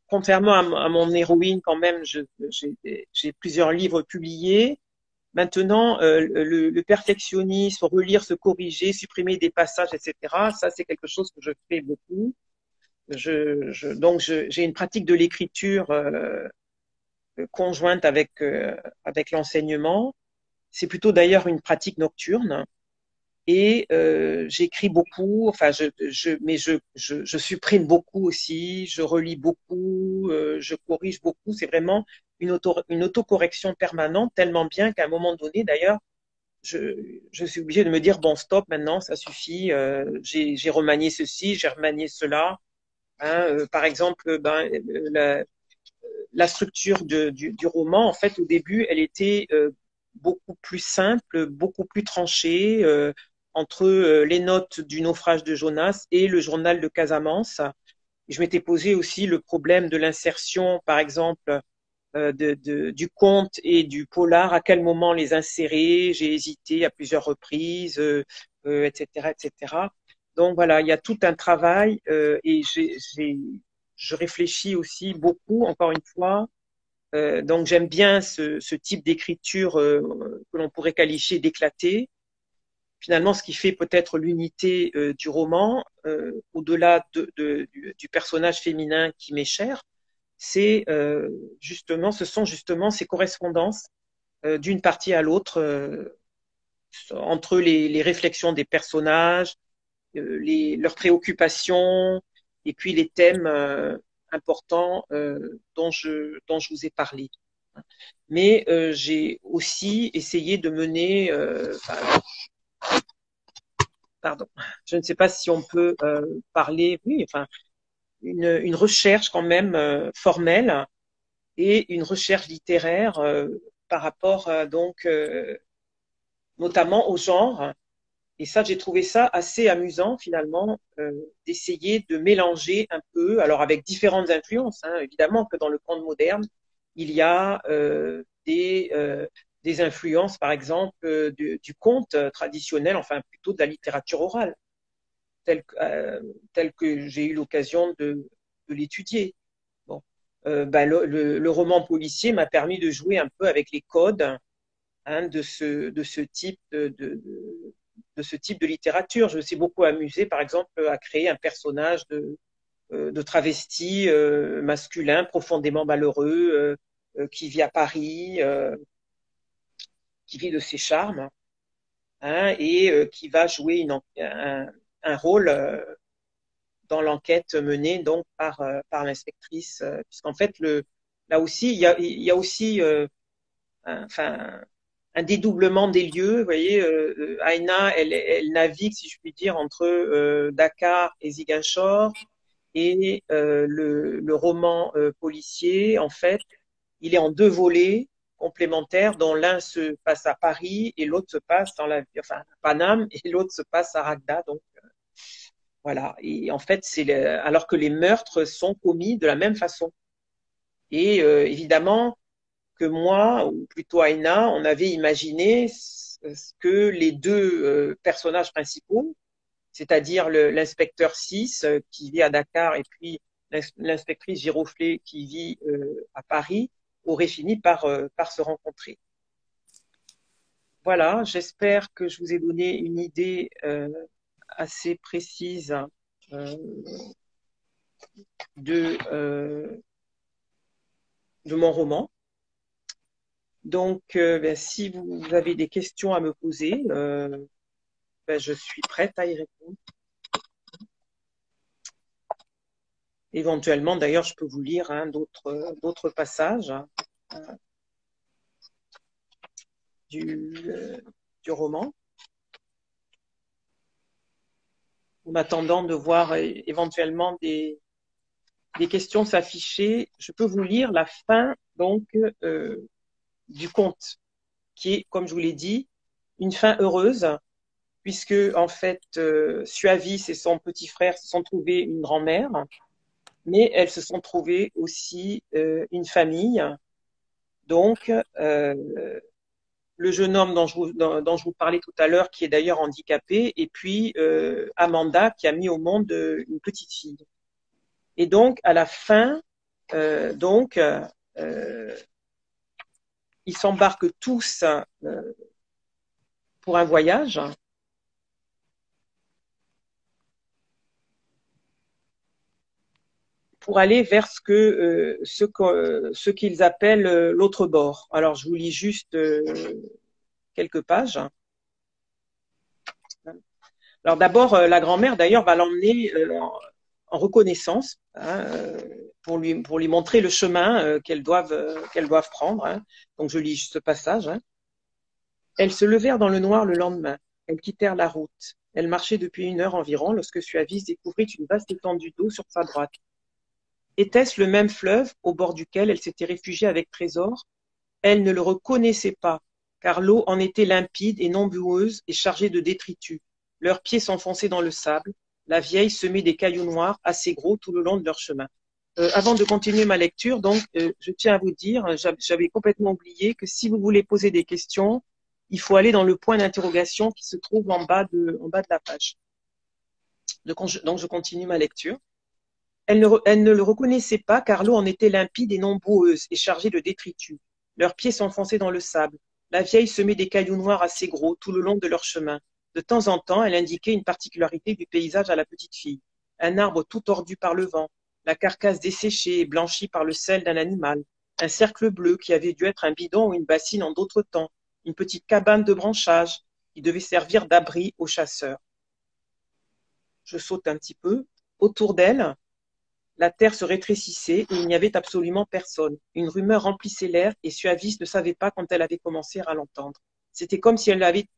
contrairement à mon héroïne, quand même, j'ai plusieurs livres publiés. Maintenant, le perfectionnisme, relire, se corriger, supprimer des passages, etc., ça, c'est quelque chose que je fais beaucoup. Donc, j'ai une pratique de l'écriture conjointe avec l'enseignement. C'est plutôt d'ailleurs une pratique nocturne. Et j'écris beaucoup, enfin, mais je supprime beaucoup aussi, je relis beaucoup, je corrige beaucoup. C'est vraiment une autocorrection permanente, tellement bien qu'à un moment donné, d'ailleurs, je suis obligée de me dire, bon, stop, maintenant, ça suffit, j'ai remanié ceci, j'ai remanié cela. Hein, par exemple, ben, la structure du roman, en fait, au début, elle était beaucoup plus simple, beaucoup plus tranchée entre les notes du naufrage de Jonas et le journal de Casamance. Je m'étais posé aussi le problème de l'insertion, par exemple, du conte et du polar, à quel moment les insérer. J'ai hésité à plusieurs reprises, etc., etc. Donc voilà, il y a tout un travail et je réfléchis aussi beaucoup, encore une fois. Donc j'aime bien ce type d'écriture que l'on pourrait qualifier d'éclaté. Finalement, ce qui fait peut-être l'unité du roman, au-delà du personnage féminin qui m'est cher, c'est ce sont justement ces correspondances d'une partie à l'autre entre les réflexions des personnages, leurs préoccupations et puis les thèmes importants dont je vous ai parlé. Mais j'ai aussi essayé de mener, pardon, je ne sais pas si on peut parler, oui, enfin, une recherche quand même formelle et une recherche littéraire par rapport donc notamment au genre. Et ça, j'ai trouvé ça assez amusant finalement d'essayer de mélanger un peu, alors avec différentes influences. Hein, évidemment que dans le conte moderne, il y a des influences, par exemple, du conte traditionnel, enfin plutôt de la littérature orale, telle que j'ai eu l'occasion de l'étudier. Bon. Ben, le roman policier m'a permis de jouer un peu avec les codes hein, de ce type de ce type de littérature. Je me suis beaucoup amusée, par exemple, à créer un personnage de travesti masculin profondément malheureux qui vit à Paris, qui vit de ses charmes hein, et qui va jouer un rôle dans l'enquête menée donc par l'inspectrice, puisqu'en fait là aussi il y a aussi enfin un dédoublement des lieux. Vous voyez, Aina, elle navigue, si je puis dire, entre Dakar et Ziguinchor. Et le roman policier, en fait, il est en deux volets complémentaires, dont l'un se passe à Paris et l'autre se passe enfin, à Paname et l'autre se passe à Raqda. Donc voilà. Et en fait, alors que les meurtres sont commis de la même façon. Et évidemment, que moi, ou plutôt Aina, on avait imaginé que les deux personnages principaux, c'est-à-dire l'inspecteur 6 qui vit à Dakar et puis l'inspectrice Giroflée qui vit à Paris, auraient fini par se rencontrer. Voilà, j'espère que je vous ai donné une idée assez précise euh, de, euh, de mon roman. Donc, ben, si vous avez des questions à me poser, ben, je suis prête à y répondre. Éventuellement, d'ailleurs, je peux vous lire hein, d'autres passages du, du roman. en attendant de voir éventuellement des questions s'afficher, je peux vous lire la fin donc du conte, qui est, comme je vous l'ai dit, une fin heureuse, puisque en fait, Suavis et son petit frère se sont trouvés une grand-mère, mais elles se sont trouvées aussi une famille. Donc, le jeune homme dont je vous parlais tout à l'heure, qui est d'ailleurs handicapé, et puis Amanda, qui a mis au monde une petite fille. Et donc, à la fin, ils s'embarquent tous pour un voyage. Pour aller vers ce qu'ils appellent l'autre bord. Alors, je vous lis juste quelques pages. Alors d'abord, la grand-mère, d'ailleurs, va l'emmener en reconnaissance, hein, pour lui montrer le chemin qu'elles doivent prendre. Hein. Donc, je lis juste ce passage. Hein. Elles se levèrent dans le noir le lendemain. Elles quittèrent la route. Elles marchaient depuis 1 heure environ lorsque Suavis découvrit une vaste étendue d'eau sur sa droite. Était-ce le même fleuve au bord duquel elle s'était réfugiée avec Trésor? Elle ne le reconnaissait pas, car l'eau en était limpide et non boueuse et chargée de détritus. Leurs pieds s'enfonçaient dans le sable. La vieille semait des cailloux noirs assez gros tout le long de leur chemin. Avant de continuer ma lecture, donc, je tiens à vous dire, j'avais complètement oublié que si vous voulez poser des questions, il faut aller dans le point d'interrogation qui se trouve en bas de la page. Donc, je continue ma lecture. Elle ne le reconnaissait pas, car l'eau en était limpide et non boueuse et chargée de détritus. Leurs pieds s'enfonçaient dans le sable. La vieille semait des cailloux noirs assez gros tout le long de leur chemin. De temps en temps, elle indiquait une particularité du paysage à la petite fille. Un arbre tout tordu par le vent, la carcasse desséchée et blanchie par le sel d'un animal, un cercle bleu qui avait dû être un bidon ou une bassine en d'autres temps, une petite cabane de branchage qui devait servir d'abri aux chasseurs. Je saute un petit peu. Autour d'elle, la terre se rétrécissait et il n'y avait absolument personne. Une rumeur remplissait l'air et Suavis ne savait pas quand elle avait commencé à l'entendre. C'était comme si elle avait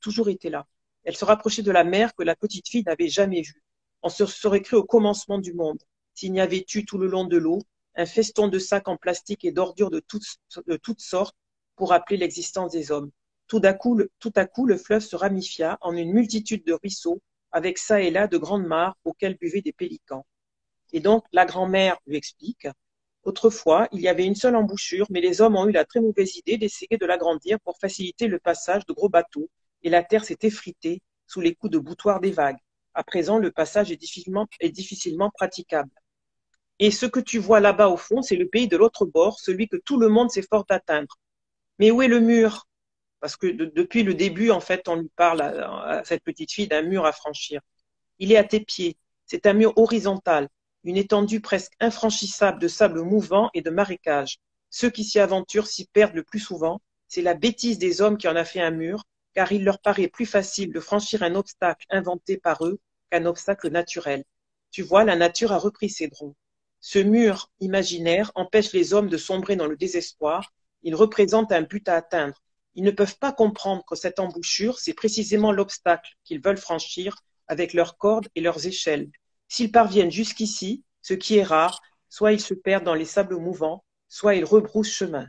toujours été là. Elle se rapprochait de la mer que la petite fille n'avait jamais vue. On se serait cru au commencement du monde. S'il n'y avait eu tout le long de l'eau un feston de sacs en plastique et d'ordures de toutes sortes pour rappeler l'existence des hommes. Tout à coup, le fleuve se ramifia en une multitude de ruisseaux avec çà et là de grandes mares auxquelles buvaient des pélicans. Et donc, la grand-mère lui explique, autrefois, il y avait une seule embouchure, mais les hommes ont eu la très mauvaise idée d'essayer de l'agrandir pour faciliter le passage de gros bateaux, et la terre s'est effritée sous les coups de boutoir des vagues. À présent, le passage est difficilement praticable. Et ce que tu vois là-bas au fond, c'est le pays de l'autre bord, celui que tout le monde s'efforce d'atteindre. Mais où est le mur? Parce que depuis le début, en fait, on lui parle à cette petite fille d'un mur à franchir. Il est à tes pieds. C'est un mur horizontal, une étendue presque infranchissable de sable mouvant et de marécages. Ceux qui s'y aventurent s'y perdent le plus souvent. C'est la bêtise des hommes qui en a fait un mur, car il leur paraît plus facile de franchir un obstacle inventé par eux qu'un obstacle naturel. Tu vois, la nature a repris ses droits. Ce mur imaginaire empêche les hommes de sombrer dans le désespoir. Il représente un but à atteindre. Ils ne peuvent pas comprendre que cette embouchure, c'est précisément l'obstacle qu'ils veulent franchir avec leurs cordes et leurs échelles. S'ils parviennent jusqu'ici, ce qui est rare, soit ils se perdent dans les sables mouvants, soit ils rebroussent chemin.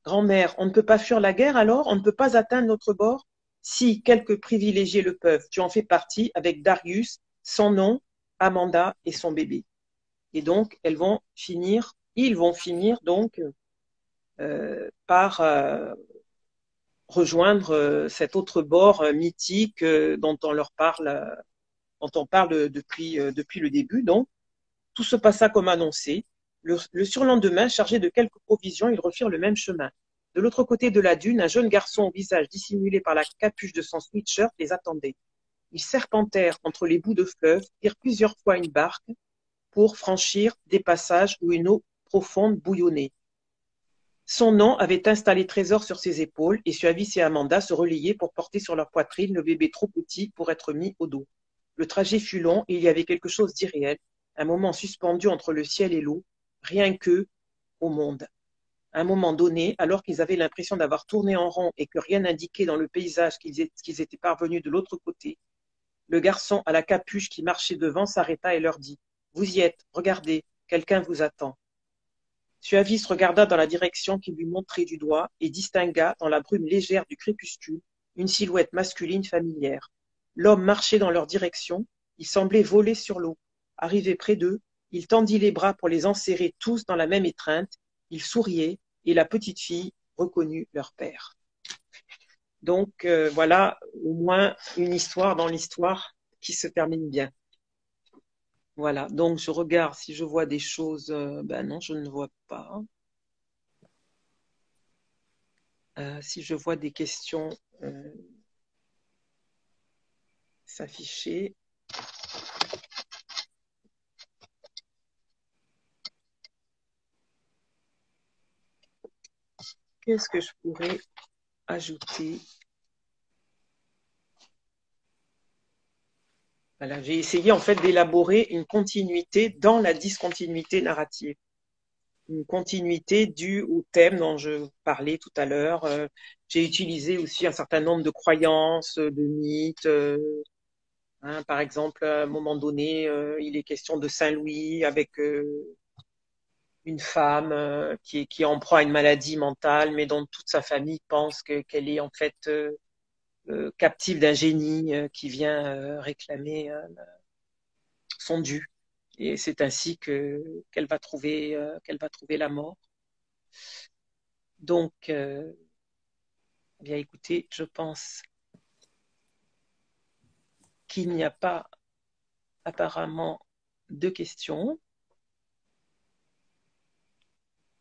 Grand-mère, on ne peut pas fuir la guerre alors? On ne peut pas atteindre notre bord? Si quelques privilégiés le peuvent, tu en fais partie avec Darius, son nom, Amanda et son bébé. Et donc, ils vont finir donc par rejoindre cet autre bord mythique dont on parle depuis le début. Donc, tout se passa comme annoncé. Le surlendemain, chargé de quelques provisions, ils refirent le même chemin. De l'autre côté de la dune, un jeune garçon au visage dissimulé par la capuche de son sweatshirt les attendait. Ils serpentèrent entre les bouts de fleuve, prirent plusieurs fois une barque pour franchir des passages où une eau profonde bouillonnait. Son nom avait installé Trésor sur ses épaules et Suavis et Amanda se relayaient pour porter sur leur poitrine le bébé trop petit pour être mis au dos. Le trajet fut long et il y avait quelque chose d'irréel, un moment suspendu entre le ciel et l'eau, rien que au monde. À un moment donné, alors qu'ils avaient l'impression d'avoir tourné en rond et que rien n'indiquait dans le paysage qu'ils étaient parvenus de l'autre côté, Le garçon à la capuche qui marchait devant s'arrêta et leur dit: Vous y êtes, regardez, quelqu'un vous attend. Suavis regarda dans la direction qu'il lui montrait du doigt et distingua, dans la brume légère du crépuscule, une silhouette masculine familière. L'homme marchait dans leur direction, il semblait voler sur l'eau. Arrivé près d'eux, il tendit les bras pour les enserrer tous dans la même étreinte, il souriait, et la petite fille reconnut leur père. Donc voilà au moins une histoire dans l'histoire qui se termine bien. Voilà, donc je regarde si je vois des choses. Ben non, je ne vois pas. Si je vois des questions s'afficher. Qu'est-ce que je pourrais ajouter? Voilà, j'ai essayé en fait d'élaborer une continuité dans la discontinuité narrative. Une continuité due au thème dont je parlais tout à l'heure. J'ai utilisé aussi un certain nombre de croyances, de mythes. Hein, par exemple, à un moment donné, il est question de Saint-Louis avec une femme qui est en proie à une maladie mentale, mais dont toute sa famille pense qu'elle est en fait captive d'un génie qui vient réclamer son dû. Et c'est ainsi qu'elle va trouver la mort. Donc, bien écoutez, je pense qu'il n'y a pas apparemment de questions.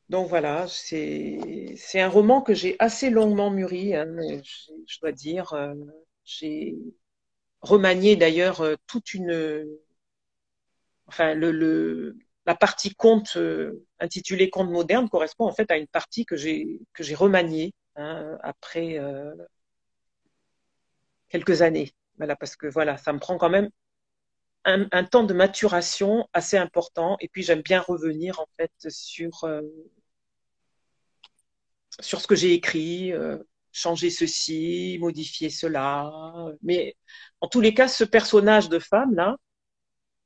Donc voilà, c'est un roman que j'ai assez longuement mûri, hein, je dois dire. J'ai remanié d'ailleurs toute une, enfin la partie conte intitulée Conte moderne correspond en fait à une partie que j'ai remaniée hein, après quelques années. Voilà, parce que voilà, ça me prend quand même un temps de maturation assez important. Et puis j'aime bien revenir en fait sur ce que j'ai écrit, changer ceci, modifier cela. Mais en tous les cas, ce personnage de femme là,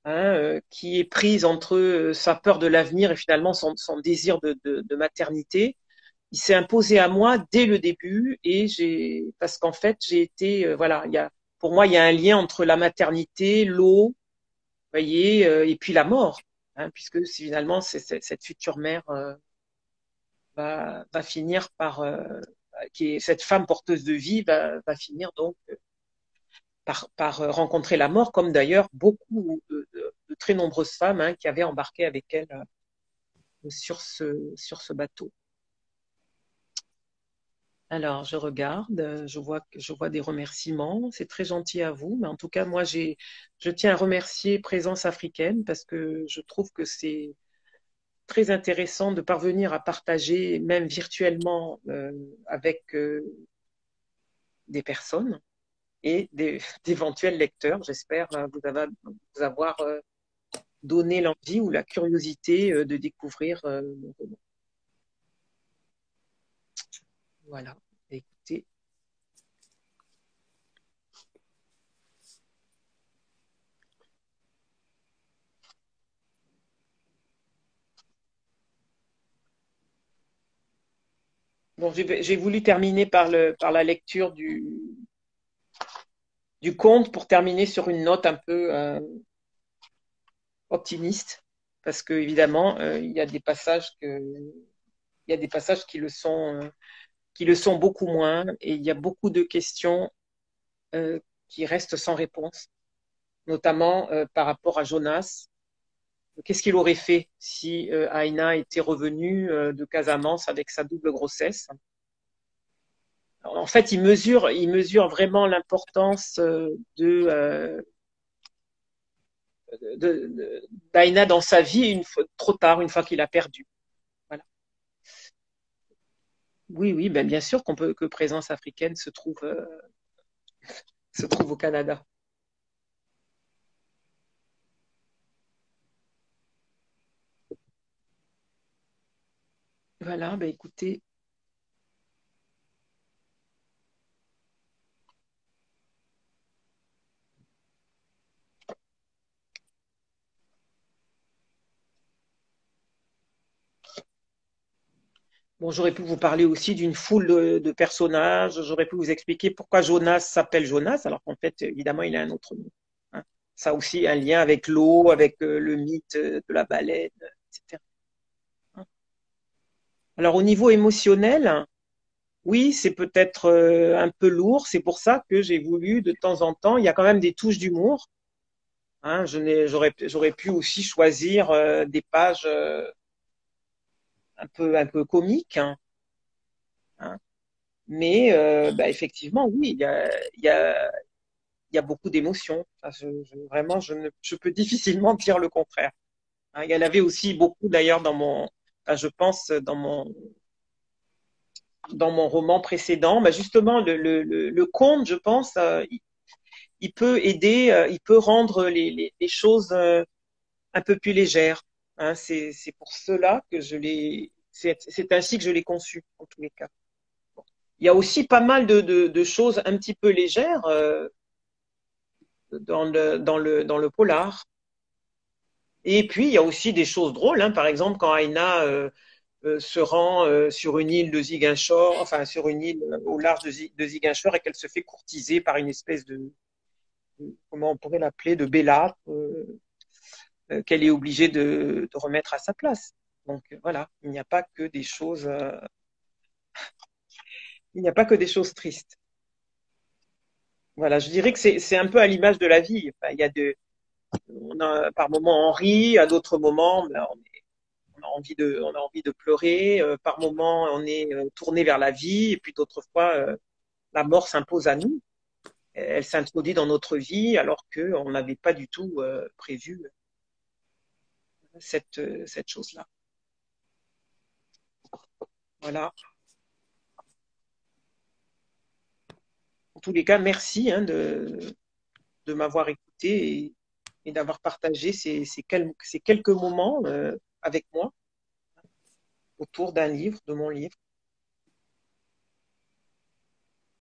hein, qui est prise entre sa peur de l'avenir et finalement son désir de maternité, il s'est imposé à moi dès le début et parce qu'en fait j'ai été voilà, pour moi il y a un lien entre la maternité, l'eau, voyez, et puis la mort, hein, puisque finalement cette future mère va finir qui est cette femme porteuse de vie, va finir donc par rencontrer la mort, comme d'ailleurs beaucoup de très nombreuses femmes hein, qui avaient embarqué avec elle sur ce bateau. Alors, je regarde, je vois des remerciements. C'est très gentil à vous, mais en tout cas, moi, je tiens à remercier Présence africaine parce que je trouve que c'est très intéressant de parvenir à partager, même virtuellement, avec des personnes et d'éventuels lecteurs. J'espère vous avoir donné l'envie ou la curiosité de découvrir mon roman. Voilà. Écoutez, bon, j'ai voulu terminer par la lecture du conte pour terminer sur une note un peu optimiste, parce que évidemment, il y a des passages qui le sont beaucoup moins, et il y a beaucoup de questions qui restent sans réponse, notamment par rapport à Jonas. Qu'est-ce qu'il aurait fait si Aina était revenue de Casamance avec sa double grossesse? En fait, il mesure vraiment l'importance d'Aina dans sa vie trop tard, une fois qu'il a perdu. Voilà. Oui, oui, ben bien sûr que Présence africaine se trouve au Canada. Voilà, ben écoutez, Bon, j'aurais pu vous parler aussi d'une foule de personnages. J'aurais pu vous expliquer pourquoi Jonas s'appelle Jonas, alors qu'en fait, évidemment, il a un autre nom. Hein. Ça a aussi un lien avec l'eau, avec le mythe de la baleine, etc. Hein. Alors, au niveau émotionnel, oui, c'est peut-être un peu lourd. C'est pour ça que j'ai voulu, de temps en temps, il y a quand même des touches d'humour. Hein. J'aurais pu aussi choisir des pages un peu comiques. Hein. Hein. Mais bah, effectivement, oui, il y a beaucoup d'émotions. Enfin, vraiment, je peux difficilement dire le contraire. Hein, il y en avait aussi beaucoup d'ailleurs enfin, je pense dans mon roman précédent. Bah, justement, le conte, je pense, il peut aider, il peut rendre les choses un peu plus légères. Hein, c'est pour cela que c'est ainsi que je l'ai conçu, en tous les cas. Il y a aussi pas mal de choses un petit peu légères dans le polar. Et puis, il y a aussi des choses drôles. Hein. Par exemple, quand Aina se rend sur une île de Ziguinchor, enfin sur une île au large de Ziguinchor, et qu'elle se fait courtiser par une espèce comment on pourrait l'appeler, de bellâtre, qu'elle est obligée de remettre à sa place. Donc voilà, il n'y a pas que des choses tristes. Voilà, je dirais que c'est un peu à l'image de la vie. Enfin, par moments on rit, à d'autres moments ben, on a envie de pleurer. Par moments on est tourné vers la vie, et puis d'autres fois la mort s'impose à nous. Elle s'introduit dans notre vie alors qu'on n'avait pas du tout prévu cette chose-là. Voilà. En tous les cas, merci hein, de m'avoir écouté et d'avoir partagé ces quelques moments avec moi autour d'un livre, de mon livre.